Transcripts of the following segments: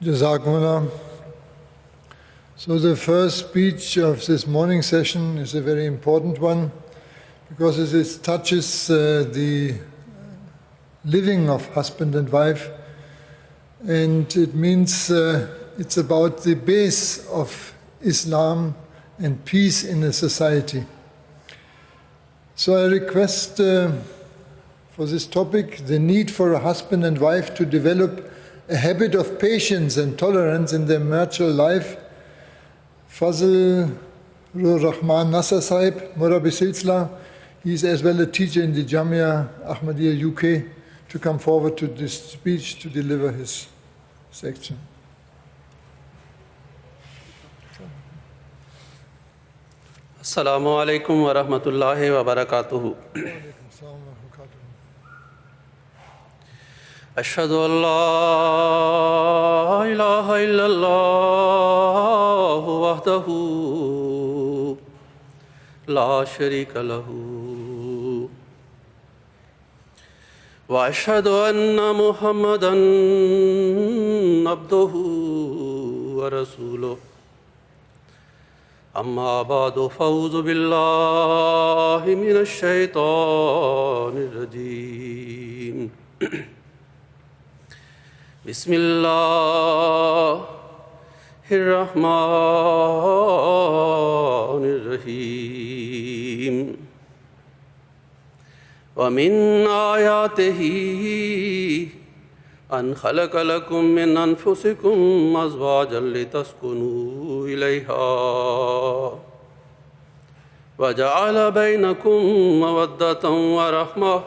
Jazakumullah. So the first speech of this morning session is a very important one because it touches the living of husband and wife, and it means it's about the base of Islam and peace in a society. So I request for this topic the need for a husband and wife to develop a habit of patience and tolerance in their marital life. Fazl Rahman Nasser Sahib, Murabi Silsila, he is as well a teacher in the Jamia Ahmadiyya UK, to come forward to this speech to deliver his section. Assalamu alaikum wa rahmatullahi wa barakatuhu. Ashhadu an la ilaha illallah wahdahu la sharika lahu wa ashhadu anna Muhammadan abduhu wa rasuluh. أما بعد فأعوذ بالله من الشيطان الرجيم بسم الله الرحمن الرحيم ومن آياته أن خلق لكم من أنفسكم أزواجا لتسكنوا إليها وجعل بينكم مودة ورحمة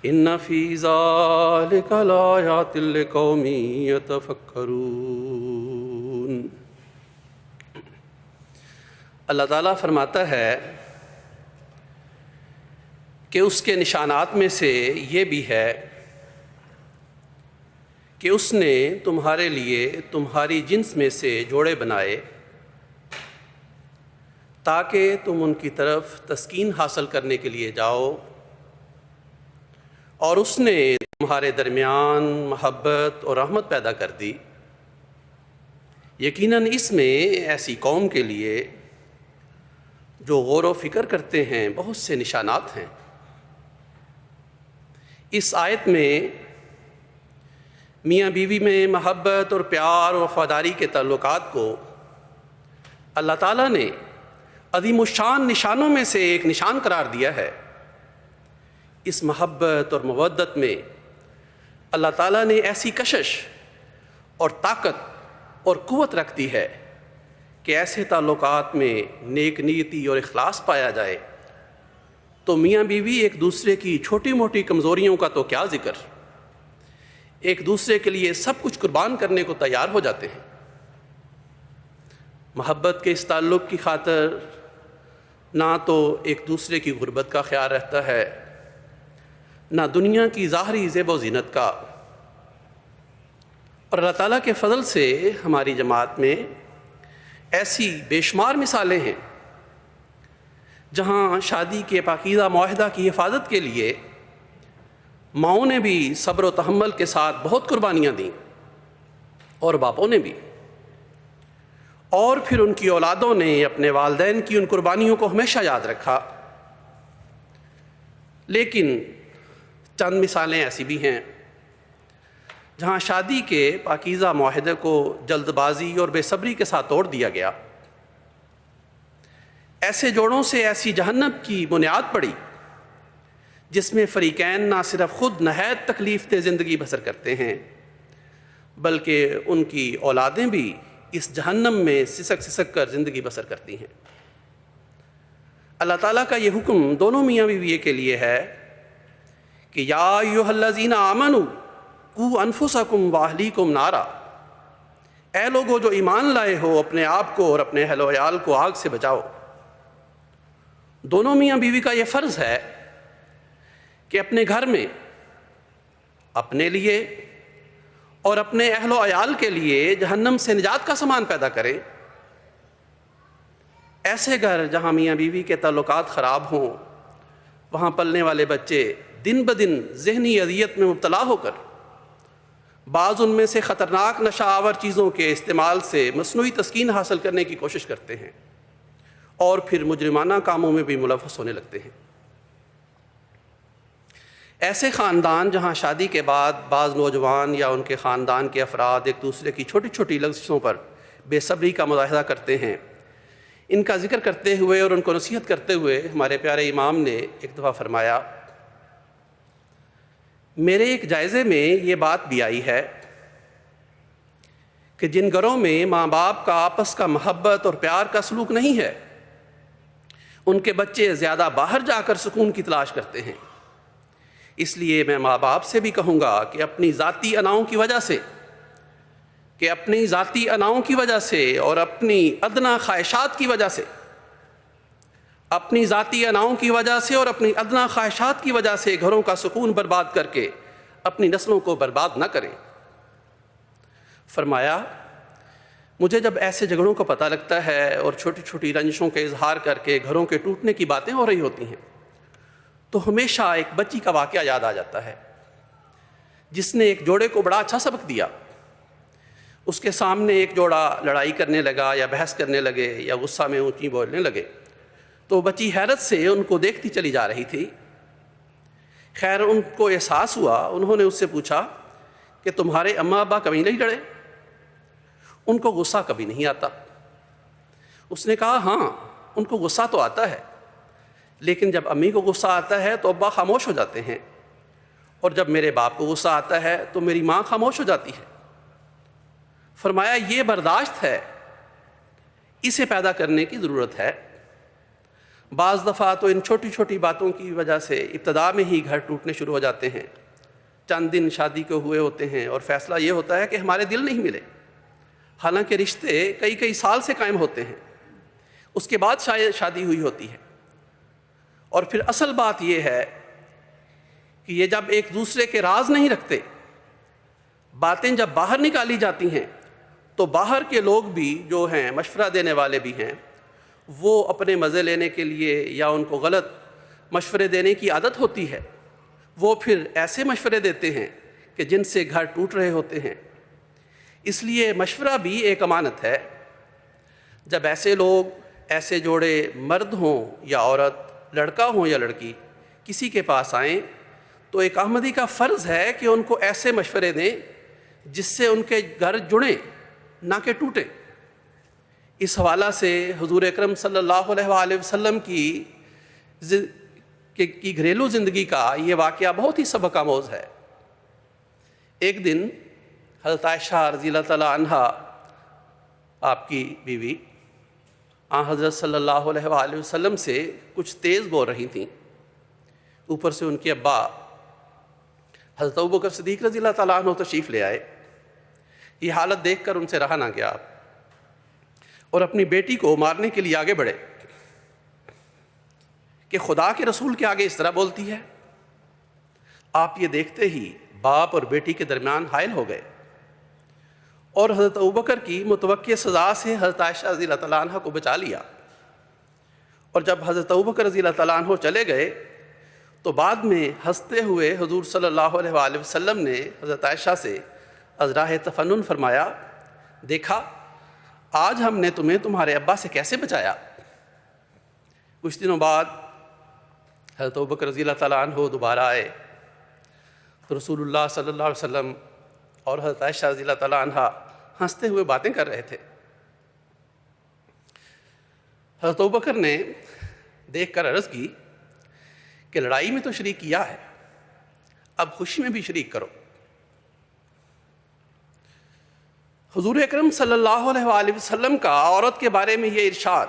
إن في ذلك لآيات لقوم يتفكرون. اللہ تعالیٰ فرماتا ہے کہ اس کے نشانات میں سے یہ بھی ہے کہ اس نے تمہارے لیے تمہاری جنس میں سے جوڑے بنائے تاکہ تم ان کی طرف تسکین حاصل کرنے کے لیے جاؤ، اور اس نے تمہارے درمیان محبت اور رحمت پیدا کر دی. یقیناً اس میں ایسی قوم کے لیے جو غور و فکر کرتے ہیں بہت سے نشانات ہیں. اس آیت میں میاں بیوی میں محبت اور پیار اور وفاداری کے تعلقات کو اللہ تعالیٰ نے عظیم الشان نشانوں میں سے ایک نشان قرار دیا ہے. اس محبت اور مودت میں اللہ تعالیٰ نے ایسی کشش اور طاقت اور قوت رکھ دی ہے کہ ایسے تعلقات میں نیک نیتی اور اخلاص پایا جائے تو میاں بیوی ایک دوسرے کی چھوٹی موٹی کمزوریوں کا تو کیا ذکر، ایک دوسرے کے لیے سب کچھ قربان کرنے کو تیار ہو جاتے ہیں. محبت کے اس تعلق کی خاطر نہ تو ایک دوسرے کی غربت کا خیال رہتا ہے، نہ دنیا کی ظاہری زیب و زینت کا. اور اللہ تعالیٰ کے فضل سے ہماری جماعت میں ایسی بے شمار مثالیں ہیں جہاں شادی کے پاکیزہ معاہدہ کی حفاظت کے لیے ماؤں نے بھی صبر و تحمل کے ساتھ بہت قربانیاں دیں، اور باپوں نے بھی، اور پھر ان کی اولادوں نے اپنے والدین کی ان قربانیوں کو ہمیشہ یاد رکھا. لیکن چند مثالیں ایسی بھی ہیں جہاں شادی کے پاکیزہ معاہدے کو جلد بازی اور بے صبری کے ساتھ توڑ دیا گیا. ایسے جوڑوں سے ایسی جہنم کی بنیاد پڑی جس میں فریقین نہ صرف خود نہایت تکلیف دہ زندگی بسر کرتے ہیں بلکہ ان کی اولادیں بھی اس جہنم میں سسک سسک کر زندگی بسر کرتی ہیں. اللہ تعالیٰ کا یہ حکم دونوں میاں بیوی کے لیے ہے کہ یا ایھا الذین آمنوا قوا انفسکم واہلیکم نارا، اے لوگو جو ایمان لائے ہو اپنے آپ کو اور اپنے اہل و عیال کو آگ سے بچاؤ. دونوں میاں بیوی کا یہ فرض ہے کہ اپنے گھر میں اپنے لیے اور اپنے اہل و عیال کے لیے جہنم سے نجات کا سامان پیدا کریں. ایسے گھر جہاں میاں بیوی کے تعلقات خراب ہوں وہاں پلنے والے بچے دن بدن ذہنی اذیت میں مبتلا ہو کر بعض ان میں سے خطرناک نشہ آور چیزوں کے استعمال سے مصنوعی تسکین حاصل کرنے کی کوشش کرتے ہیں اور پھر مجرمانہ کاموں میں بھی ملوث ہونے لگتے ہیں۔ ایسے خاندان جہاں شادی کے بعد بعض نوجوان یا ان کے خاندان کے افراد ایک دوسرے کی چھوٹی چھوٹی لغزشوں پر بے صبری کا مظاہرہ کرتے ہیں، ان کا ذکر کرتے ہوئے اور ان کو نصیحت کرتے ہوئے ہمارے پیارے امام نے ایک دفعہ فرمایا، میرے ایک جائزے میں یہ بات بھی آئی ہے کہ جن گھروں میں ماں باپ کا آپس کا محبت اور پیار کا سلوک نہیں ہے، ان کے بچے زیادہ باہر جا کر سکون کی تلاش کرتے ہیں۔ اس لیے میں ماں باپ سے بھی کہوں گا کہ اپنی ذاتی اناؤں کی وجہ سے اور اپنی ادنا خواہشات کی وجہ سے گھروں کا سکون برباد کر کے اپنی نسلوں کو برباد نہ کریں۔ فرمایا، مجھے جب ایسے جھگڑوں کا پتہ لگتا ہے اور چھوٹی چھوٹی رنجشوں کے اظہار کر کے گھروں کے ٹوٹنے کی باتیں ہو رہی ہوتی ہیں تو ہمیشہ ایک بچی کا واقعہ یاد آ جاتا ہے جس نے ایک جوڑے کو بڑا اچھا سبق دیا۔ اس کے سامنے ایک جوڑا لڑائی کرنے لگا یا بحث کرنے لگے یا غصہ میں اونچی بولنے لگے تو بچی حیرت سے ان کو دیکھتی چلی جا رہی تھی۔ خیر، ان کو احساس ہوا، انہوں نے اس سے پوچھا کہ تمہارے اماں ابا کبھی نہیں لڑے؟ ان کو غصہ کبھی نہیں آتا۔ اس نے کہا، ہاں ان کو غصہ تو آتا ہے، لیکن جب امی کو غصہ آتا ہے تو ابا خاموش ہو جاتے ہیں، اور جب میرے باپ کو غصہ آتا ہے تو میری ماں خاموش ہو جاتی ہے۔ فرمایا، یہ برداشت ہے، اسے پیدا کرنے کی ضرورت ہے۔ بعض دفعہ تو ان چھوٹی چھوٹی باتوں کی وجہ سے ابتدا میں ہی گھر ٹوٹنے شروع ہو جاتے ہیں۔ چند دن شادی کو ہوئے ہوتے ہیں اور فیصلہ یہ ہوتا ہے کہ ہمارے دل نہیں ملے، حالانکہ رشتے کئی سال سے قائم ہوتے ہیں، اس کے بعد شاید شادی ہوئی ہوتی ہے۔ اور پھر اصل بات یہ ہے کہ یہ جب ایک دوسرے کے راز نہیں رکھتے، باتیں جب باہر نکالی جاتی ہیں تو باہر کے لوگ بھی جو ہیں، مشورہ دینے والے بھی ہیں، وہ اپنے مزے لینے کے لیے یا ان کو غلط مشورے دینے کی عادت ہوتی ہے، وہ پھر ایسے مشورے دیتے ہیں کہ جن سے گھر ٹوٹ رہے ہوتے ہیں۔ اس لیے مشورہ بھی ایک امانت ہے۔ جب ایسے لوگ، ایسے جوڑے، مرد ہوں یا عورت، لڑکا ہوں یا لڑکی، کسی کے پاس آئیں تو ایک احمدی کا فرض ہے کہ ان کو ایسے مشورے دیں جس سے ان کے گھر جڑیں، نہ کہ ٹوٹیں۔ اس حوالہ سے حضور اکرم صلی اللہ علیہ وآلہ وسلم کی گھریلو زندگی کا یہ واقعہ بہت ہی سبق آموز ہے۔ ایک دن حضرت عائشہ رضی اللہ تعالیٰ عنہا، آپ کی بیوی، حضرت صلی اللہ علیہ وآلہ وسلم سے کچھ تیز بول رہی تھیں۔ اوپر سے ان کے ابا حضرت ابوبکر صدیق رضی اللہ تعالیٰ عنہ تشریف لے آئے۔ یہ حالت دیکھ کر ان سے رہا نہ گیا اور اپنی بیٹی کو مارنے کے لیے آگے بڑھے کہ خدا کے رسول کے آگے اس طرح بولتی ہے۔ آپ یہ دیکھتے ہی باپ اور بیٹی کے درمیان حائل ہو گئے اور حضرت ابوبکر کی متوقع سزا سے حضرت عائشہ رضی اللہ تعالیٰ عنہ کو بچا لیا۔ اور جب حضرت ابوبکر رضی اللہ تعالیٰ عنہ چلے گئے تو بعد میں ہنستے ہوئے حضور صلی اللہ علیہ وآلہ وسلم نے حضرت عائشہ سے ازراہ تفنن فرمایا، دیکھا آج ہم نے تمہیں تمہارے ابا سے کیسے بچایا۔ کچھ دنوں بعد حضرت ابوبکر رضی اللہ تعالیٰ عنہ دوبارہ آئے تو رسول اللہ صلی اللہ علیہ وسلم اور حضرت عائشہ رضی اللہ تعالیٰ عنہ ہنستے ہوئے باتیں کر رہے تھے۔ حضرت ابوبکر نے دیکھ کر عرض کی کہ لڑائی میں تو شریک کیا ہے، اب خوشی میں بھی شریک کرو۔ حضور اکرم صلی اللہ علیہ وآلہ وسلم کا عورت کے بارے میں یہ ارشاد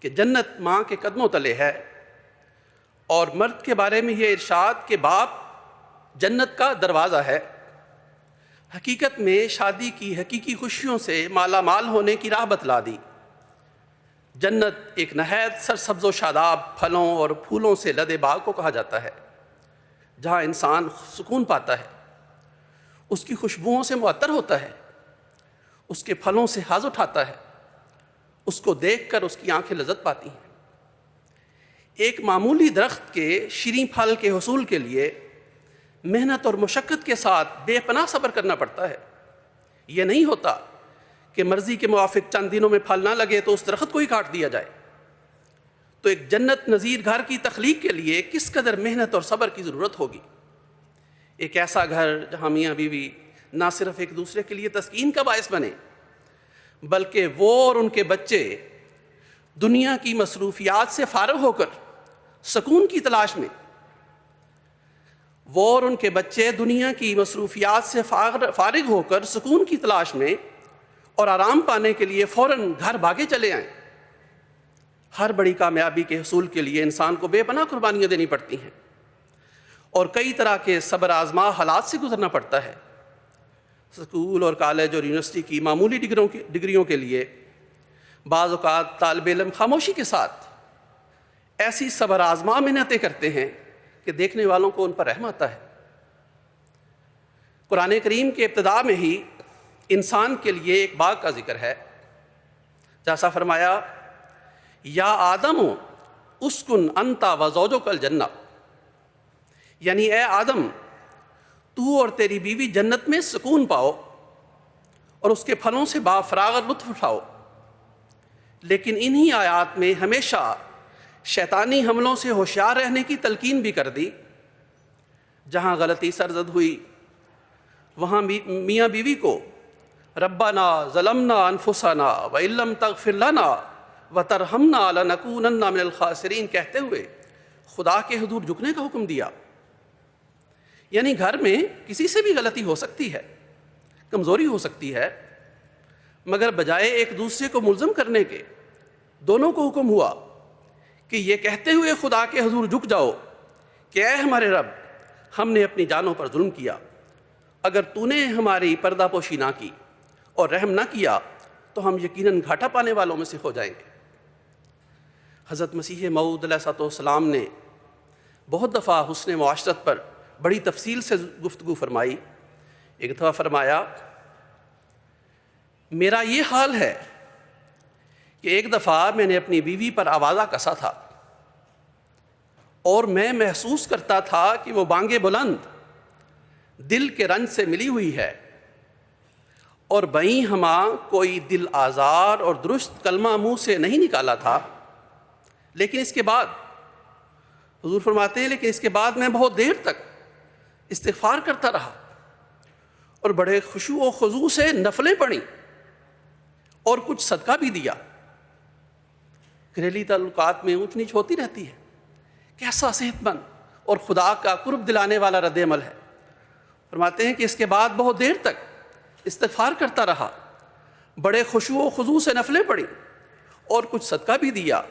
کہ جنت ماں کے قدموں تلے ہے، اور مرد کے بارے میں یہ ارشاد کہ باپ جنت کا دروازہ ہے، حقیقت میں شادی کی حقیقی خوشیوں سے مالا مال ہونے کی راہ بتلا دی۔ جنت ایک نہایت سرسبز و شاداب پھلوں اور پھولوں سے لدے باغ کو کہا جاتا ہے، جہاں انسان سکون پاتا ہے، اس کی خوشبوؤں سے معطر ہوتا ہے، اس کے پھلوں سے حاز اٹھاتا ہے، اس کو دیکھ کر اس کی آنکھیں لذت پاتی ہیں۔ ایک معمولی درخت کے شیریں پھل کے حصول کے لیے محنت اور مشقت کے ساتھ بے پناہ صبر کرنا پڑتا ہے۔ یہ نہیں ہوتا کہ مرضی کے موافق چند دنوں میں پھل نہ لگے تو اس درخت کو ہی کاٹ دیا جائے۔ تو ایک جنت نظیر گھر کی تخلیق کے لیے کس قدر محنت اور صبر کی ضرورت ہوگی۔ ایک ایسا گھر جہاں میاں بیوی نہ صرف ایک دوسرے کے لیے تسکین کا باعث بنے، بلکہ وہ اور ان کے بچے دنیا کی مصروفیات سے فارغ ہو کر سکون کی تلاش میں دنیا کی مصروفیات سے فارغ ہو کر سکون کی تلاش میں اور آرام پانے کے لیے فوراً گھر بھاگے چلے آئیں۔ ہر بڑی کامیابی کے حصول کے لیے انسان کو بے پناہ قربانیاں دینی پڑتی ہیں اور کئی طرح کے صبر آزما حالات سے گزرنا پڑتا ہے۔ اسکول اور کالج اور یونیورسٹی کی معمولی ڈگریوں کے لیے بعض اوقات طالب علم خاموشی کے ساتھ ایسی صبر آزما محنتیں کرتے ہیں کہ دیکھنے والوں کو ان پر رحم آتا ہے۔ قرآن کریم کے ابتدا میں ہی انسان کے لیے ایک باغ کا ذکر ہے، جیسا فرمایا یا آدم اسکن انت و زوجک الجنہ، یعنی اے آدم تو اور تیری بیوی جنت میں سکون پاؤ اور اس کے پھلوں سے بافراغت لطف اٹھاؤ۔ لیکن انہی آیات میں ہمیشہ شیطانی حملوں سے ہوشیار رہنے کی تلقین بھی کر دی۔ جہاں غلطی سرزد ہوئی وہاں میاں بیوی کو ربنا ظلمنا انفسنا وان لم تغفر لنا وترحمنا لنکونن من الخاسرین کہتے ہوئے خدا کے حضور جھکنے کا حکم دیا۔ یعنی گھر میں کسی سے بھی غلطی ہو سکتی ہے، کمزوری ہو سکتی ہے، مگر بجائے ایک دوسرے کو ملزم کرنے کے دونوں کو حکم ہوا کہ یہ کہتے ہوئے خدا کے حضور جھک جاؤ کہ اے ہمارے رب، ہم نے اپنی جانوں پر ظلم کیا، اگر تو نے ہماری پردہ پوشی نہ کی اور رحم نہ کیا تو ہم یقیناً گھاٹا پانے والوں میں سے ہو جائیں گے۔ حضرت مسیح موعود علیہ السلام نے بہت دفعہ حسن معاشرت پر بڑی تفصیل سے گفتگو فرمائی۔ ایک دفعہ فرمایا میرا یہ حال ہے کہ ایک دفعہ میں نے اپنی بیوی پر آوازہ کسا تھا اور میں محسوس کرتا تھا کہ وہ بانگے بلند دل کے رنج سے ملی ہوئی ہے اور بئیں ہماں کوئی دل آزار اور درست کلمہ منہ سے نہیں نکالا تھا۔ لیکن اس کے بعد حضور فرماتے ہیں لیکن اس کے بعد میں بہت دیر تک استغفار کرتا رہا اور بڑے خشوع و خضوع سے نفلیں پڑھیں اور کچھ صدقہ بھی دیا۔ گھریلو تعلقات میں اونچ نیچ ہوتی رہتی ہے، کیسا صحت مند اور خدا کا قرب دلانے والا رد عمل ہے۔ فرماتے ہیں کہ اس کے بعد بہت دیر تک استغفار کرتا رہا، بڑے خشوع و خضوع سے نفلیں پڑھیں اور کچھ صدقہ بھی دیا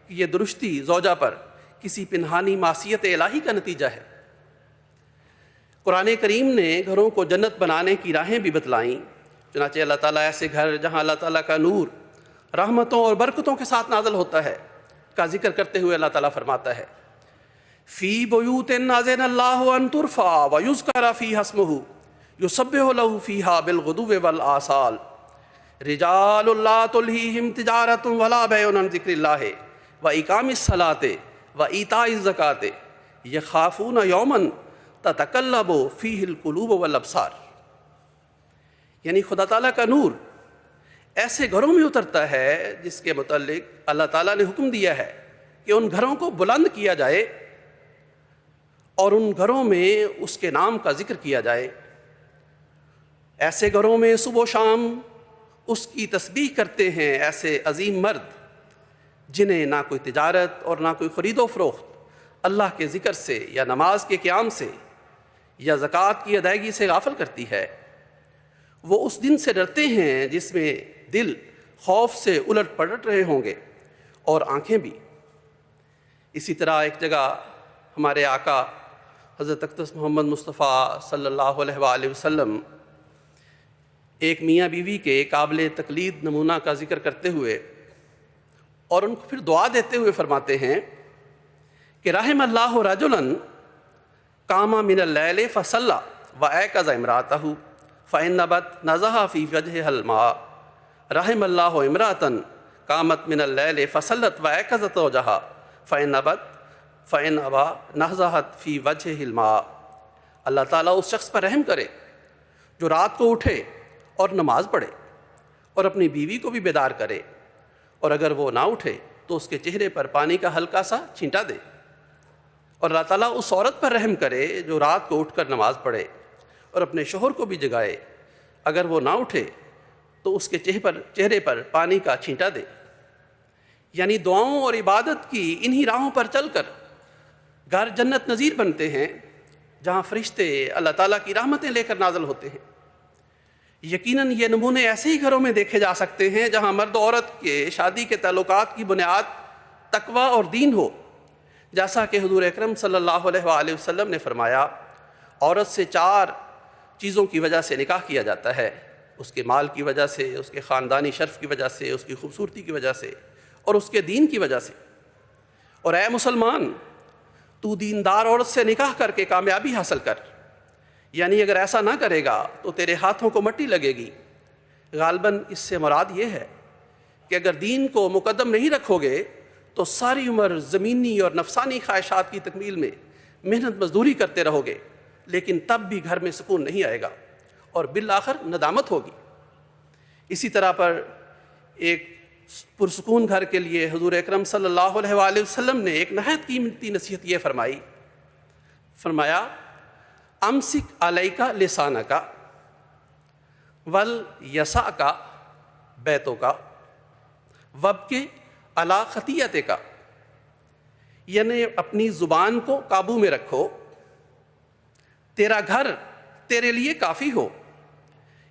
کہ یہ درستی زوجہ پر کسی پنہانی معصیت الہی کا نتیجہ ہے۔ قرآن کریم نے گھروں کو جنت بنانے کی راہیں بھی بتلائیں، چنانچہ اللہ تعالیٰ ایسے گھر جہاں اللہ تعالیٰ کا نور رحمتوں اور برکتوں کے ساتھ نازل ہوتا ہے کا ذکر کرتے ہوئے اللہ تعالیٰ فرماتا ہے فی بیوت اذن اللہ ان ترفع ویذکر فیہا اسمہ یسبح لہ فیہا بالغدو والآصال رجال لا تلہیہم تجارۃ ولا بیع عن ذکر اللہ واقام الصلاۃ وایتاء الزکاۃ یخافون یوما تتقلب فیہ القلوب والابصار۔ یعنی خدا تعالیٰ کا نور ایسے گھروں میں اترتا ہے جس کے متعلق اللہ تعالیٰ نے حکم دیا ہے کہ ان گھروں کو بلند کیا جائے اور ان گھروں میں اس کے نام کا ذکر کیا جائے۔ ایسے گھروں میں صبح و شام اس کی تسبیح کرتے ہیں ایسے عظیم مرد جنہیں نہ کوئی تجارت اور نہ کوئی خرید و فروخت اللہ کے ذکر سے یا نماز کے قیام سے یا زکوٰۃ کی ادائیگی سے غافل کرتی ہے۔ وہ اس دن سے ڈرتے ہیں جس میں دل خوف سے الٹ پلٹ رہے ہوں گے اور آنکھیں بھی۔ اسی طرح ایک جگہ ہمارے آقا حضرت اقدس محمد مصطفیٰ صلی اللہ علیہ وآلہ وسلم ایک میاں بیوی کے قابل تقلید نمونہ کا ذکر کرتے ہوئے اور ان کو پھر دعا دیتے ہوئے فرماتے ہیں کہ رحم اللہ رجلا قام من اللیل فصلی وایقظ امرأتہ فانبت نضح فی وجہہا الماء رحم اللہ امرأۃ قامت من اللیل فصلت وایقظت زوجہا فانبت نضحت فی وجہہ الماء۔ اللہ تعالیٰ اس شخص پر رحم کرے جو رات کو اٹھے اور نماز پڑھے اور اپنی بیوی کو بھی بیدار کرے، اور اگر وہ نہ اٹھے تو اس کے چہرے پر پانی کا ہلکا سا چھینٹا دے۔ اور اللہ تعالیٰ اس عورت پر رحم کرے جو رات کو اٹھ کر نماز پڑھے اور اپنے شوہر کو بھی جگائے، اگر وہ نہ اٹھے تو اس کے چہرے پر پانی کا چھینٹا دے۔ یعنی دعاؤں اور عبادت کی انہی راہوں پر چل کر گھر جنت نظیر بنتے ہیں، جہاں فرشتے اللہ تعالیٰ کی رحمتیں لے کر نازل ہوتے ہیں۔ یقیناً یہ نمونے ایسے ہی گھروں میں دیکھے جا سکتے ہیں جہاں مرد و عورت کے شادی کے تعلقات کی بنیاد تقوی اور دین ہو، جیسا کہ حضور اکرم صلی اللہ علیہ وآلہ وسلم نے فرمایا، عورت سے 4 چیزوں کی وجہ سے نکاح کیا جاتا ہے، اس کے مال کی وجہ سے، اس کے خاندانی شرف کی وجہ سے، اس کی خوبصورتی کی وجہ سے، اور اس کے دین کی وجہ سے۔ اور اے مسلمان، تو دیندار عورت سے نکاح کر کے کامیابی حاصل کر، یعنی اگر ایسا نہ کرے گا تو تیرے ہاتھوں کو مٹی لگے گی۔ غالباً اس سے مراد یہ ہے کہ اگر دین کو مقدم نہیں رکھو گے تو ساری عمر زمینی اور نفسانی خواہشات کی تکمیل میں محنت مزدوری کرتے رہو گے، لیکن تب بھی گھر میں سکون نہیں آئے گا اور بالآخر ندامت ہوگی۔ اسی طرح پر ایک پرسکون گھر کے لیے حضور اکرم صلی اللہ علیہ وآلہ وسلم نے ایک نہایت قیمتی نصیحت یہ فرمایا، امسک علیک لسانک ولیسعک بیتک وابکی علی خطیئتک، یعنی اپنی زبان کو قابو میں رکھو، تیرا گھر تیرے لیے کافی ہو،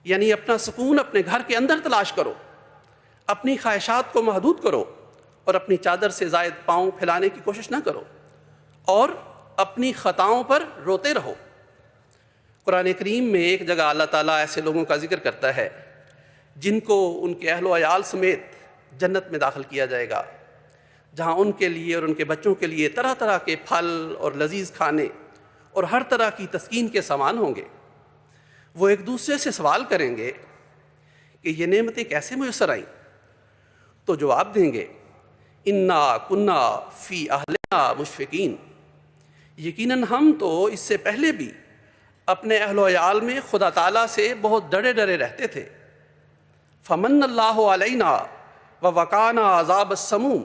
یعنی اپنا سکون اپنے گھر کے اندر تلاش کرو، اپنی خواہشات کو محدود کرو اور اپنی چادر سے زائد پاؤں پھیلانے کی کوشش نہ کرو، اور اپنی خطاؤں پر روتے رہو۔ قرآن کریم میں ایک جگہ اللہ تعالیٰ ایسے لوگوں کا ذکر کرتا ہے جن کو ان کے اہل و عیال سمیت جنت میں داخل کیا جائے گا، جہاں ان کے لیے اور ان کے بچوں کے لیے طرح طرح کے پھل اور لذیذ کھانے اور ہر طرح کی تسکین کے سامان ہوں گے۔ وہ ایک دوسرے سے سوال کریں گے کہ یہ نعمتیں کیسے میسر آئیں؟ تو جواب دیں گے، انا کنا فی اہلنا مشفقین، یقیناً ہم تو اس سے پہلے بھی اپنے اہل و عیال میں خدا تعالیٰ سے بہت ڈرے ڈرے رہتے تھے۔ فمن اللہ علینا ووقانا عذاب السموم،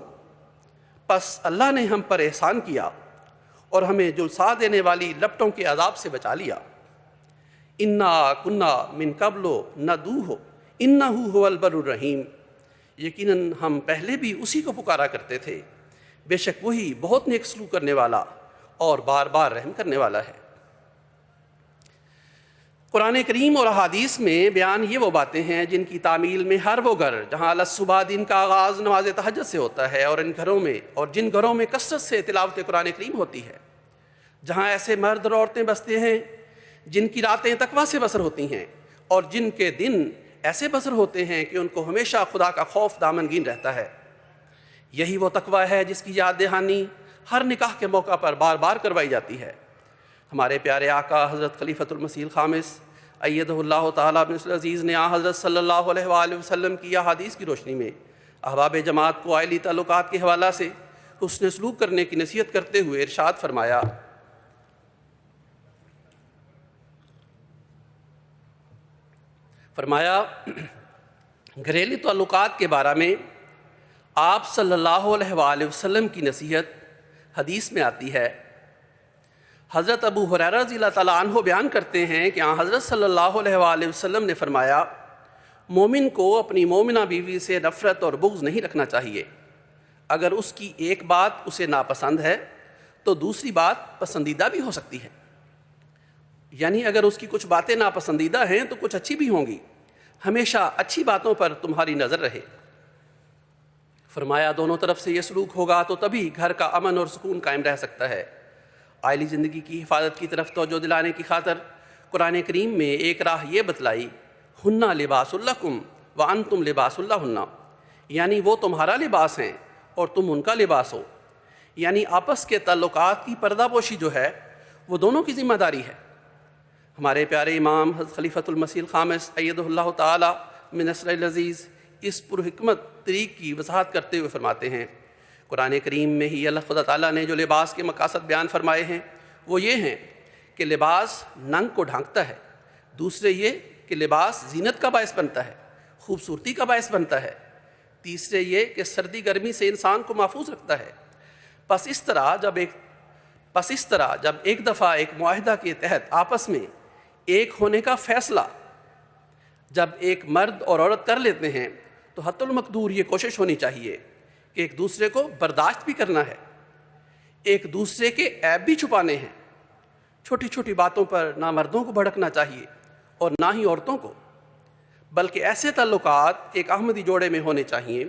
پس اللہ نے ہم پر احسان کیا اور ہمیں جلسا دینے والی لپٹوں کے عذاب سے بچا لیا۔ انا کنا من قبل ندعوہ انہ هو البر الرحیم، یقیناً ہم پہلے بھی اسی کو پکارا کرتے تھے، بے شک وہی بہت نیک سلوک کرنے والا اور بار بار رحم کرنے والا ہے۔ قرآن کریم اور احادیث میں بیان یہ وہ باتیں ہیں جن کی تعمیل میں ہر وہ گھر جہاں الصبح دن کا آغاز نماز تہجد سے ہوتا ہے، اور ان گھروں میں اور جن گھروں میں کثرت سے تلاوت قرآن کریم ہوتی ہے، جہاں ایسے مرد اور عورتیں بستے ہیں جن کی راتیں تقویٰ سے بسر ہوتی ہیں اور جن کے دن ایسے بسر ہوتے ہیں کہ ان کو ہمیشہ خدا کا خوف دامنگین رہتا ہے۔ یہی وہ تقویٰ ہے جس کی یاد دہانی ہر نکاح کے موقع پر بار بار کروائی جاتی ہے۔ ہمارے پیارے آقا حضرت خلیفۃ المسیح الخامس ایدہ اللہ تعالیٰ بن العزیز نے حضرت صلی اللہ علیہ وآلہ وسلم کی احادیث کی روشنی میں احباب جماعت کو عائلی تعلقات کے حوالہ سے حسن سلوک کرنے کی نصیحت کرتے ہوئے ارشاد فرمایا گھریلو تعلقات کے بارے میں آپ صلی اللہ علیہ وآلہ وسلم کی نصیحت حدیث میں آتی ہے۔ حضرت ابو ہریرہ رضی اللہ تعالیٰ عنہ بیان کرتے ہیں کہ حضرت صلی اللہ علیہ وآلہ وسلم نے فرمایا، مومن کو اپنی مومنہ بیوی سے نفرت اور بغض نہیں رکھنا چاہیے۔ اگر اس کی ایک بات اسے ناپسند ہے تو دوسری بات پسندیدہ بھی ہو سکتی ہے، یعنی اگر اس کی کچھ باتیں ناپسندیدہ ہیں تو کچھ اچھی بھی ہوں گی، ہمیشہ اچھی باتوں پر تمہاری نظر رہے۔ فرمایا دونوں طرف سے یہ سلوک ہوگا تو تبھی گھر کا امن اور سکون قائم رہ سکتا ہے۔ عائلی زندگی کی حفاظت کی طرف توجہ دلانے کی خاطر قرآن کریم میں ایک راہ یہ بتلائی، ہنہ لباس لکم وانتم لباس لہن، یعنی وہ تمہارا لباس ہیں اور تم ان کا لباس ہو، یعنی آپس کے تعلقات کی پردہ پوشی جو ہے وہ دونوں کی ذمہ داری ہے۔ ہمارے پیارے امام حضرت خلیفۃ المسیح الخامس ایدہ اللہ تعالی من نصر العزیز اس پرحکمت طریق کی وضاحت کرتے ہوئے فرماتے ہیں، قرآن کریم میں ہی اللہ خدا تعالیٰ نے جو لباس کے مقاصد بیان فرمائے ہیں وہ یہ ہیں کہ لباس ننگ کو ڈھانکتا ہے، دوسرے یہ کہ لباس زینت کا باعث بنتا ہے، خوبصورتی کا باعث بنتا ہے، تیسرے یہ کہ سردی گرمی سے انسان کو محفوظ رکھتا ہے۔ پس اس طرح جب ایک دفعہ ایک معاہدہ کے تحت آپس میں ایک ہونے کا فیصلہ جب ایک مرد اور عورت کر لیتے ہیں تو حتی المقدور یہ کوشش ہونی چاہیے کہ ایک دوسرے کو برداشت بھی کرنا ہے، ایک دوسرے کے عیب بھی چھپانے ہیں۔ چھوٹی چھوٹی باتوں پر نہ مردوں کو بھڑکنا چاہیے اور نہ ہی عورتوں کو، بلکہ ایسے تعلقات ایک احمدی جوڑے میں ہونے چاہیے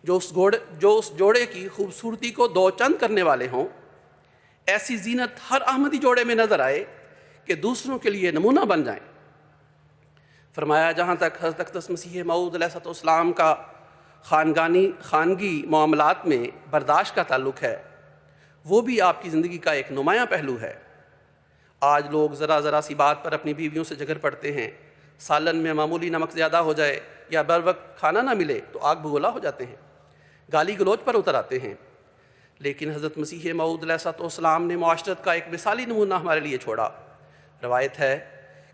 جو اس جوڑے کی خوبصورتی کو دو چند کرنے والے ہوں، ایسی زینت ہر احمدی جوڑے میں نظر آئے کہ دوسروں کے لیے نمونہ بن جائیں۔ فرمایا جہاں تک حضرت اقدس مسیح موعود علیہ السلام کا خانگی معاملات میں برداشت کا تعلق ہے، وہ بھی آپ کی زندگی کا ایک نمایاں پہلو ہے۔ آج لوگ ذرا سی بات پر اپنی بیویوں سے جھگڑ پڑتے ہیں، سالن میں معمولی نمک زیادہ ہو جائے یا بر وقت کھانا نہ ملے تو آگ بگولا ہو جاتے ہیں، گالی گلوچ پر اتر آتے ہیں۔ لیکن حضرت مسیح موعود علیہ السلام نے معاشرت کا ایک مثالی نمونہ ہمارے لیے چھوڑا۔ روایت ہے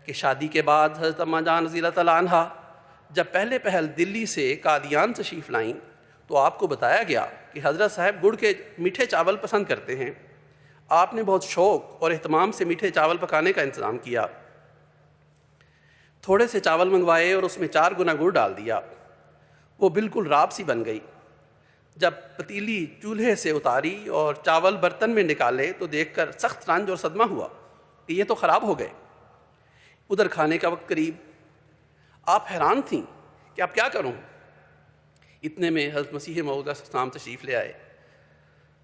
کہ شادی کے بعد حضرت اماں جان رضی اللہ تعالیٰ عنہ جب پہل دلی سے قادیان تشریف لائیں تو آپ کو بتایا گیا کہ حضرت صاحب گڑ کے میٹھے چاول پسند کرتے ہیں۔ آپ نے بہت شوق اور اہتمام سے میٹھے چاول پکانے کا انتظام کیا، تھوڑے سے چاول منگوائے اور اس میں 4 گنا گڑ ڈال دیا، وہ بالکل راب سی بن گئی۔ جب پتیلی چولہے سے اتاری اور چاول برتن میں نکالے تو دیکھ کر سخت رنج اور صدمہ ہوا کہ یہ تو خراب ہو گئے۔ ادھر کھانے کا وقت قریب، آپ حیران تھیں کہ اب کیا کروں۔ اتنے میں حضرت مسیح موعود علیہ السلام تشریف لے آئے۔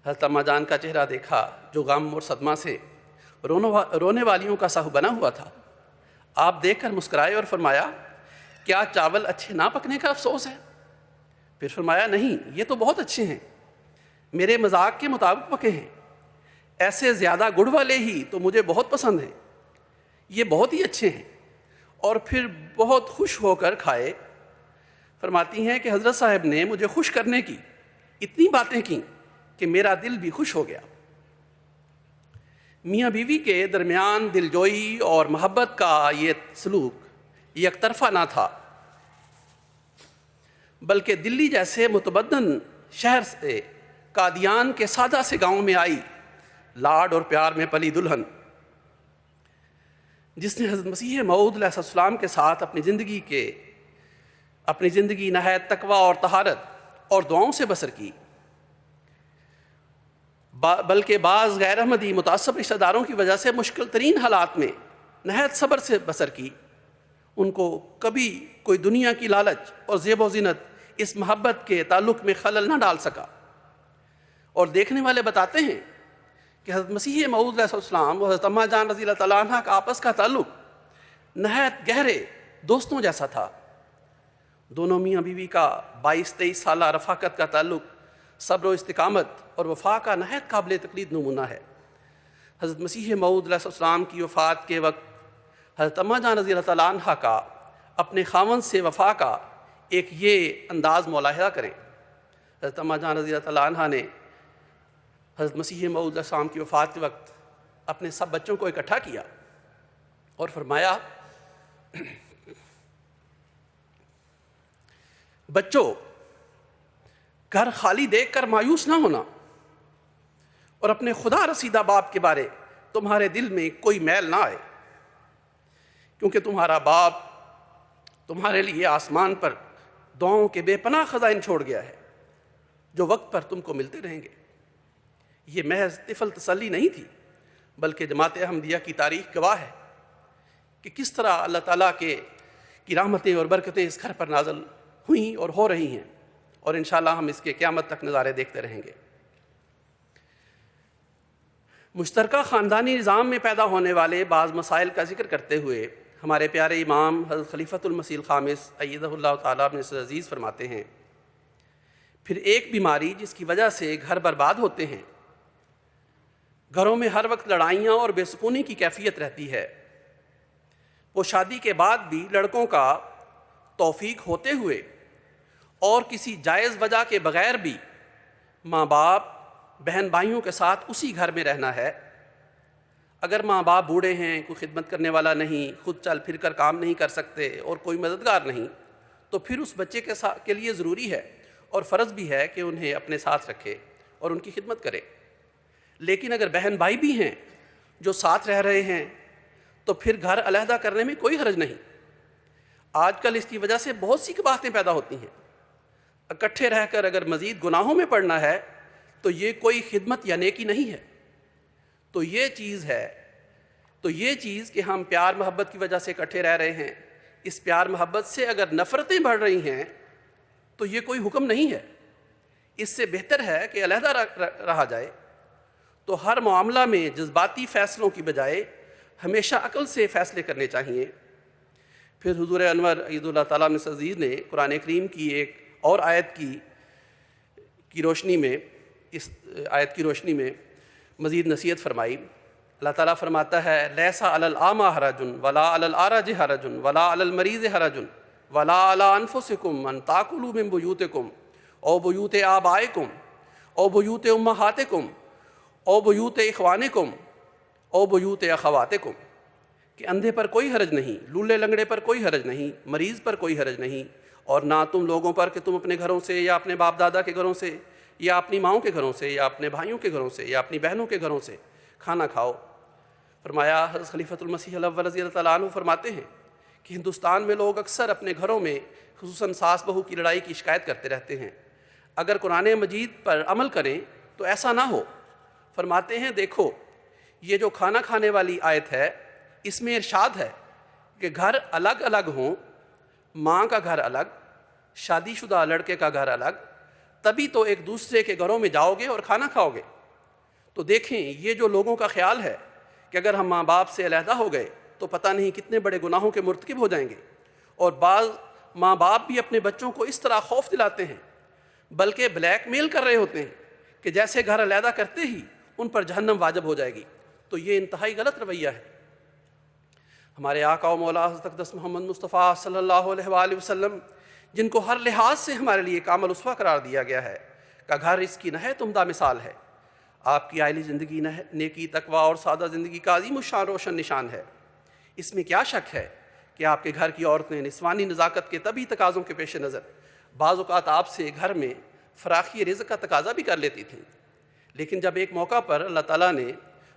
حضرت اماں جان کا چہرہ دیکھا جو غم اور صدمہ سے رونے والیوں کا سہو بنا ہوا تھا۔ آپ دیکھ کر مسکرائے اور فرمایا، کیا چاول اچھے نہ پکنے کا افسوس ہے؟ پھر فرمایا، نہیں، یہ تو بہت اچھے ہیں، میرے مذاق کے مطابق پکے ہیں، ایسے زیادہ گڑ والے ہی تو مجھے بہت پسند ہیں، یہ بہت ہی اچھے ہیں۔ اور پھر بہت خوش ہو کر کھائے۔ فرماتی ہیں کہ حضرت صاحب نے مجھے خوش کرنے کی اتنی باتیں کیں کہ میرا دل بھی خوش ہو گیا۔ میاں بیوی کے درمیان دلجوئی اور محبت کا یہ سلوک یک طرفہ نہ تھا، بلکہ دلی جیسے متمدن شہر سے قادیان کے سادہ سے گاؤں میں آئی لاڈ اور پیار میں پلی دلہن، جس نے حضرت مسیح موعود علیہ السلام کے ساتھ اپنی زندگی نہایت تقویٰ اور طہارت اور دعاؤں سے بسر کی، بلکہ بعض غیر احمدی متعصب رشتہ داروں کی وجہ سے مشکل ترین حالات میں نہایت صبر سے بسر کی۔ ان کو کبھی کوئی دنیا کی لالچ اور زیب و زینت اس محبت کے تعلق میں خلل نہ ڈال سکا۔ اور دیکھنے والے بتاتے ہیں کہ حضرت مسیح موعود علیہ السلام اور حضرت اماں جان رضی اللہ تعالیٰ عنہ کا آپس کا تعلق نہایت گہرے دوستوں جیسا تھا۔ دونوں میاں بیوی کا 22-23 سالہ رفاقت کا تعلق صبر و استقامت اور وفا کا نہایت قابل تقلید نمونہ ہے۔ حضرت مسیح موعود علیہ السلام کی وفات کے وقت حضرت اماں جان رضی اللہ تعالیٰ عنہ کا اپنے خاوند سے وفا کا ایک یہ انداز ملاحظہ کریں۔ حضرت اماں جان رضی اللہ تعالیٰ عنہ نے حضرت مسیح موعود علیہ السلام کی وفات کے وقت اپنے سب بچوں کو اکٹھا کیا اور فرمایا، بچوں، گھر خالی دیکھ کر مایوس نہ ہونا اور اپنے خدا رسیدہ باپ کے بارے تمہارے دل میں کوئی میل نہ آئے، کیونکہ تمہارا باپ تمہارے لیے آسمان پر دعاؤں کے بے پناہ خزائن چھوڑ گیا ہے جو وقت پر تم کو ملتے رہیں گے۔ یہ محض طفل تسلی نہیں تھی، بلکہ جماعت احمدیہ کی تاریخ گواہ ہے کہ کس طرح اللہ تعالیٰ کی رحمتیں اور برکتیں اس گھر پر نازل ہوئیں اور ہو رہی ہیں، اور انشاءاللہ ہم اس کے قیامت تک نظارے دیکھتے رہیں گے۔ مشترکہ خاندانی نظام میں پیدا ہونے والے بعض مسائل کا ذکر کرتے ہوئے ہمارے پیارے امام حضرت خلیفۃ المسیح الخامس ایدہ اللہ تعالیٰ ابن عزیز فرماتے ہیں، پھر ایک بیماری جس کی وجہ سے گھر برباد ہوتے ہیں، گھروں میں ہر وقت لڑائیاں اور بے سکونی کی کیفیت رہتی ہے۔ وہ شادی کے بعد بھی لڑکوں کا توفیق ہوتے ہوئے اور کسی جائز وجہ کے بغیر بھی ماں باپ بہن بھائیوں کے ساتھ اسی گھر میں رہنا ہے۔ اگر ماں باپ بوڑھے ہیں، کوئی خدمت کرنے والا نہیں، خود چل پھر کر کام نہیں کر سکتے اور کوئی مددگار نہیں، تو پھر اس بچے کے لیے ضروری ہے اور فرض بھی ہے کہ انہیں اپنے ساتھ رکھے اور ان کی خدمت کرے۔ لیکن اگر بہن بھائی بھی ہیں جو ساتھ رہ رہے ہیں تو پھر گھر علیحدہ کرنے میں کوئی حرج نہیں۔ آج کل اس کی وجہ سے بہت سی باتیں پیدا ہوتی ہیں۔ اکٹھے رہ کر اگر مزید گناہوں میں پڑنا ہے تو یہ کوئی خدمت یا نیکی نہیں ہے۔ تو یہ چیز کہ ہم پیار محبت کی وجہ سے اکٹھے رہ رہے ہیں، اس پیار محبت سے اگر نفرتیں بڑھ رہی ہیں تو یہ کوئی حکم نہیں ہے۔ اس سے بہتر ہے کہ علیحدہ رہا جائے۔ تو ہر معاملہ میں جذباتی فیصلوں کی بجائے ہمیشہ عقل سے فیصلے کرنے چاہیے۔ پھر حضور انور عید اللہ تعالیٰ عزیز نے قرآن کریم کی ایک اور آیت کی روشنی میں، اس آیت کی روشنی میں مزید نصیحت فرمائی۔ اللہ تعالیٰ فرماتا ہے لیسا علی الاعمی حرج ولا علی الاعرج حرج ولا علی المریض حرج ولا علی انفسکم ان تاکلوا من بیوتکم او بیوت آبائکم او بیوت امہاتکم او بیوت اخوانکم او بیوت اخواتکم، کہ اندھے پر کوئی حرج نہیں، لولے لنگڑے پر کوئی حرج نہیں، مریض پر کوئی حرج نہیں، اور نہ تم لوگوں پر کہ تم اپنے گھروں سے یا اپنے باپ دادا کے گھروں سے یا اپنی ماؤں کے گھروں سے یا اپنے بھائیوں کے گھروں سے یا اپنی بہنوں کے گھروں سے کھانا کھاؤ۔ فرمایا حضرت خلیفۃ المسیح الاول رضی اللہ تعالیٰ عنہ فرماتے ہیں کہ ہندوستان میں لوگ اکثر اپنے گھروں میں خصوصاً ساس بہو کی لڑائی کی شکایت کرتے رہتے ہیں۔ اگر قرآن مجید پر عمل کریں تو ایسا نہ ہو۔ فرماتے ہیں دیکھو یہ جو کھانا کھانے والی آیت ہے اس میں ارشاد ہے کہ گھر الگ الگ ہوں، ماں کا گھر الگ، شادی شدہ لڑکے کا گھر الگ، تبھی تو ایک دوسرے کے گھروں میں جاؤ گے اور کھانا کھاؤ گے۔ تو دیکھیں یہ جو لوگوں کا خیال ہے کہ اگر ہم ماں باپ سے علیحدہ ہو گئے تو پتہ نہیں کتنے بڑے گناہوں کے مرتکب ہو جائیں گے، اور بعض ماں باپ بھی اپنے بچوں کو اس طرح خوف دلاتے ہیں بلکہ بلیک میل کر رہے ہوتے ہیں کہ جیسے گھر علیحدہ کرتے ہی ان پر جہنم واجب ہو جائے گی۔ تو یہ انتہائی غلط رویہ ہے۔ ہمارے آقا و مولا حضرت اقدس محمد مصطفیٰ صلی اللہ علیہ وآلہ وسلم، جن کو ہر لحاظ سے ہمارے لیے کامل اسوہ قرار دیا گیا ہے، کا گھر اس کی نہایت عمدہ مثال ہے۔ آپ کی عائلی زندگی نیکی، تقوی اور سادہ زندگی کا عظیم الشان روشن نشان ہے۔ اس میں کیا شک ہے کہ آپ کے گھر کی عورتیں نسوانی نزاکت کے طبی تقاضوں کے پیش نظر بعض اوقات آپ سے گھر میں فراخی رزق کا تقاضا بھی کر لیتی تھیں، لیکن جب ایک موقع پر اللہ تعالیٰ نے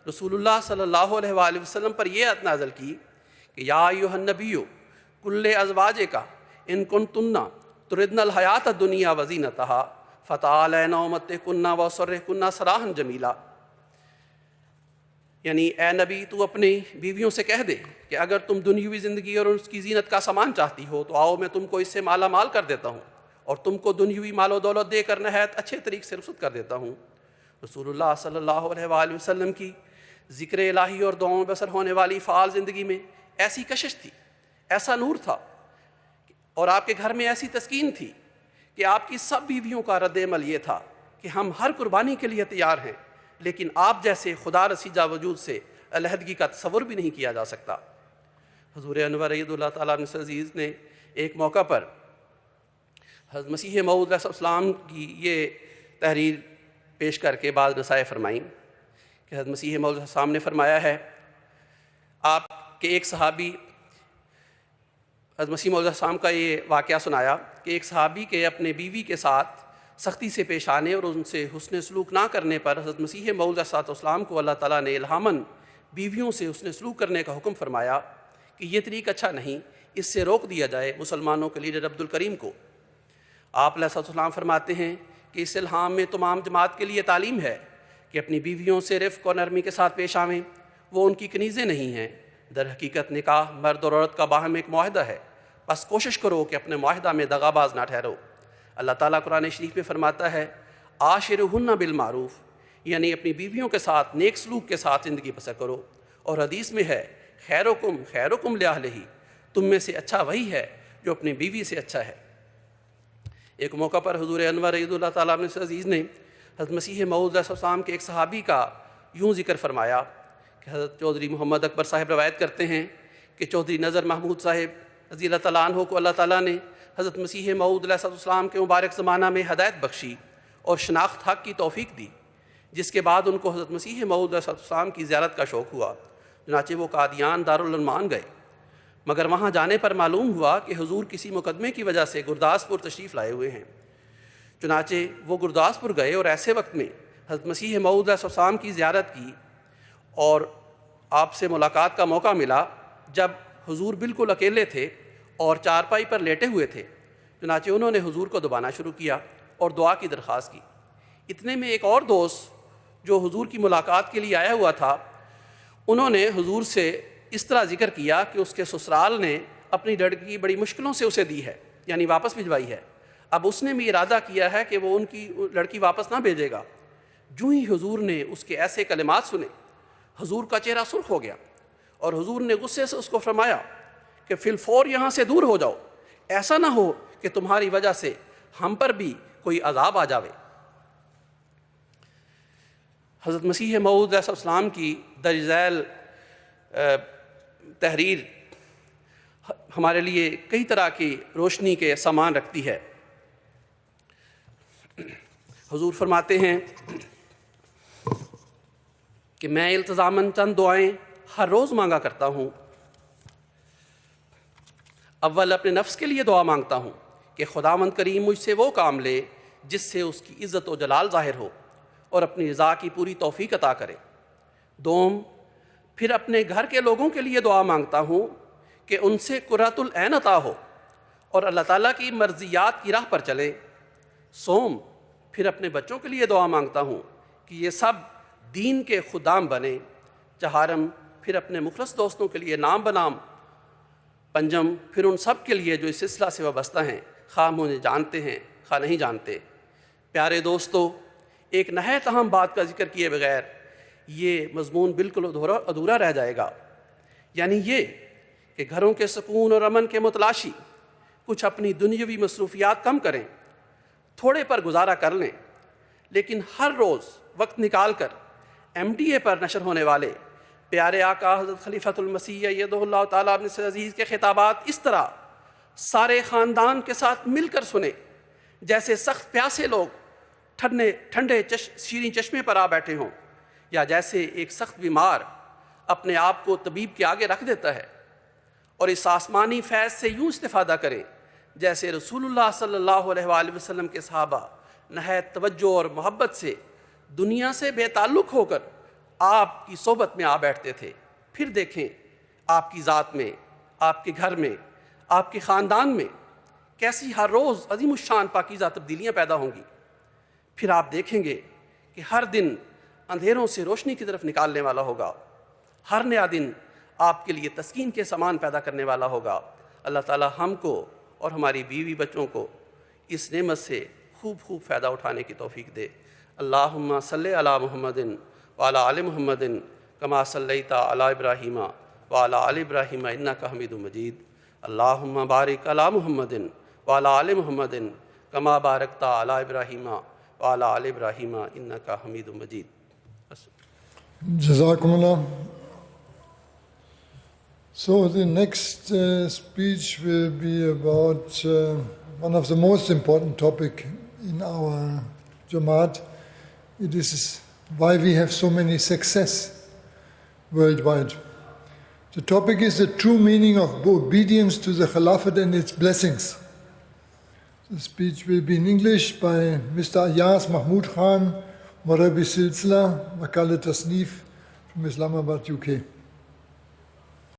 رسول اللہ صلی اللہ علیہ وآلہ وسلم پر یہ آیت نازل کی کہ یا ایھا النبی کل ازواجک ان کنتن تردن الحیات الدنیا وزینتہا فتعالین امتعکن واسرحکن سراحا جمیلا، یعنی اے نبی تو اپنی بیویوں سے کہہ دے کہ اگر تم دنیاوی زندگی اور اس کی زینت کا سامان چاہتی ہو تو آؤ میں تم کو اس سے مالا مال کر دیتا ہوں اور تم کو دنیاوی مال و دولت دے کر نہایت اچھے طریقے سے رخصت کر دیتا ہوں۔ رسول اللہ صلی اللہ علیہ وآلہ وسلم کی ذکر الہی اور دعاؤں میں بسر ہونے والی فعال زندگی میں ایسی کشش تھی، ایسا نور تھا، اور آپ کے گھر میں ایسی تسکین تھی کہ آپ کی سب بیویوں کا رد عمل یہ تھا کہ ہم ہر قربانی کے لیے تیار ہیں، لیکن آپ جیسے خدا رسیدہ وجود سے علیحدگی کا تصور بھی نہیں کیا جا سکتا۔ حضور انور عید اللہ تعالیٰ عزیز نے ایک موقع پر حضرت مسیح موعود علیہ السلام کی یہ تحریر پیش کر کے بعض نصائح فرمائیں کہ حضرت مسیح موعود علیہ السلام نے فرمایا ہے، آپ کے ایک صحابی، حضرت مسیح موعود علیہ السلام کا یہ واقعہ سنایا کہ ایک صحابی کے اپنے بیوی کے ساتھ سختی سے پیش آنے اور ان سے حسن سلوک نہ کرنے پر حضرت مسیح موعود علیہ السلام کو اللہ تعالیٰ نے الہاماً بیویوں سے حسن سلوک کرنے کا حکم فرمایا کہ یہ طریق اچھا نہیں، اس سے روک دیا جائے مسلمانوں کے لیڈر عبد الکریم کو۔ آپ علیہ السلام فرماتے ہیں کہ اس الہام میں تمام جماعت کے لیے تعلیم ہے کہ اپنی بیویوں سے رفق اور نرمی کے ساتھ پیش آویں، وہ ان کی کنیزیں نہیں ہیں، در حقیقت نکاح مرد اور عورت کا باہم ایک معاہدہ ہے، بس کوشش کرو کہ اپنے معاہدہ میں دغاباز نہ ٹھہرو۔ اللہ تعالیٰ قرآن شریف میں فرماتا ہے عاشرہن بالمعروف، یعنی اپنی بیویوں کے ساتھ نیک سلوک کے ساتھ زندگی بسر کرو، اور حدیث میں ہے خیرکم لأہلہ، تم میں سے اچھا وہی ہے جو اپنی بیوی سے اچھا ہے۔ ایک موقع پر حضور انور عید اللہ تعالیٰ عزیز نے حضرت مسیح موعود علیہ السلام کے ایک صحابی کا یوں ذکر فرمایا کہ حضرت چودھری محمد اکبر صاحب روایت کرتے ہیں کہ چودھری نظر محمود صاحب رضی اللہ تعالیٰ عنہ کو اللہ تعالیٰ نے حضرت مسیح موعود علیہ السلام کے مبارک زمانہ میں ہدایت بخشی اور شناخت حق کی توفیق دی، جس کے بعد ان کو حضرت مسیح موعود علیہ السلام کی زیارت کا شوق ہوا چنانچہ وہ قادیان دارالعلمان گئے، مگر وہاں جانے پر معلوم ہوا کہ حضور کسی مقدمے کی وجہ سے گرداسپور تشریف لائے ہوئے ہیں۔ چنانچہ وہ گرداسپور گئے اور ایسے وقت میں حضرت مسیح موعود علیہ السلام کی زیارت کی اور آپ سے ملاقات کا موقع ملا جب حضور بالکل اکیلے تھے اور چارپائی پر لیٹے ہوئے تھے۔ چنانچہ انہوں نے حضور کو دبانا شروع کیا اور دعا کی درخواست کی۔ اتنے میں ایک اور دوست جو حضور کی ملاقات کے لیے آیا ہوا تھا، انہوں نے حضور سے اس طرح ذکر کیا کہ اس کے سسرال نے اپنی لڑکی بڑی مشکلوں سے اسے دی ہے، یعنی واپس بھجوائی ہے۔ اب اس نے بھی ارادہ کیا ہے کہ وہ ان کی لڑکی واپس نہ بھیجے گا۔ جو ہی حضور نے اس کے ایسے کلمات سنے، حضور کا چہرہ سرخ ہو گیا اور حضور نے غصے سے اس کو فرمایا کہ فی الفور یہاں سے دور ہو جاؤ، ایسا نہ ہو کہ تمہاری وجہ سے ہم پر بھی کوئی عذاب آ جاوے۔ حضرت مسیح موعود علیہ السلام کی درج ذیل تحریر ہمارے لیے کئی طرح کی روشنی کے سامان رکھتی ہے۔ حضور فرماتے ہیں کہ میں التزاماً چند دعائیں ہر روز مانگا کرتا ہوں۔ اول اپنے نفس کے لیے دعا مانگتا ہوں کہ خداوند کریم مجھ سے وہ کام لے جس سے اس کی عزت و جلال ظاہر ہو اور اپنی رضا کی پوری توفیق عطا کرے۔ دوم، پھر اپنے گھر کے لوگوں کے لیے دعا مانگتا ہوں کہ ان سے قرۃ العین عطا ہو اور اللہ تعالیٰ کی مرضیات کی راہ پر چلیں۔ سوم، پھر اپنے بچوں کے لیے دعا مانگتا ہوں کہ یہ سب دین کے خدام بنیں۔ چہارم، پھر اپنے مخلص دوستوں کے لیے نام بنام۔ پنجم، پھر ان سب کے لیے جو اس سلسلہ سے وابستہ ہیں، خواہ مجھے جانتے ہیں خواہ نہیں جانتے۔ پیارے دوستو، ایک نہایت اہم بات کا ذکر کیے بغیر یہ مضمون بالکل ادھورا رہ جائے گا، یعنی یہ کہ گھروں کے سکون اور امن کے متلاشی کچھ اپنی دنیاوی مصروفیات کم کریں، تھوڑے پر گزارا کر لیں، لیکن ہر روز وقت نکال کر MTA پر نشر ہونے والے پیارے آقا حضرت خلیفۃ المسیح ایدہ اللہ تعالیٰ ابن عزیز کے خطابات اس طرح سارے خاندان کے ساتھ مل کر سنیں جیسے سخت پیاسے لوگ ٹھنڈے شیریں چشمے پر آ بیٹھے ہوں، یا جیسے ایک سخت بیمار اپنے آپ کو طبیب کے آگے رکھ دیتا ہے، اور اس آسمانی فیض سے یوں استفادہ کریں جیسے رسول اللہ صلی اللہ علیہ وآلہ وسلم کے صحابہ نہایت توجہ اور محبت سے دنیا سے بے تعلق ہو کر آپ کی صحبت میں آ بیٹھتے تھے۔ پھر دیکھیں آپ کی ذات میں، آپ کے گھر میں، آپ کے خاندان میں کیسی ہر روز عظیم الشان پاکیزہ تبدیلیاں پیدا ہوں گی۔ پھر آپ دیکھیں گے کہ ہر دن اندھیروں سے روشنی کی طرف نکالنے والا ہوگا، ہر نیا دن آپ کے لیے تسکین کے سامان پیدا کرنے والا ہوگا۔ اللہ تعالی ہم کو اور ہماری بیوی بچوں کو اس نعمت سے خوب فائدہ اٹھانے کی توفیق دے۔ اللہم صلی علی محمد وعلی آل محمد کما صلیت علی ابراہیم وعلی آل ابراہیم انک حمید مجید۔ اللہم بارک علی محمد وعلی آل محمد کما بارکت علی ابراہیم وعلی آل ابراہیم انک حمید مجید۔ Jazakum Allah. So the next speech will be about one of the most important topic in our Jamaat. It is why we have so many success worldwide. The topic is the true meaning of obedience to the Khilafat and its blessings. The speech will be in English by Mr. Ayaz Mahmood Khan, Marabi Silsila, Wakala Tasnif from Islamabad, UK.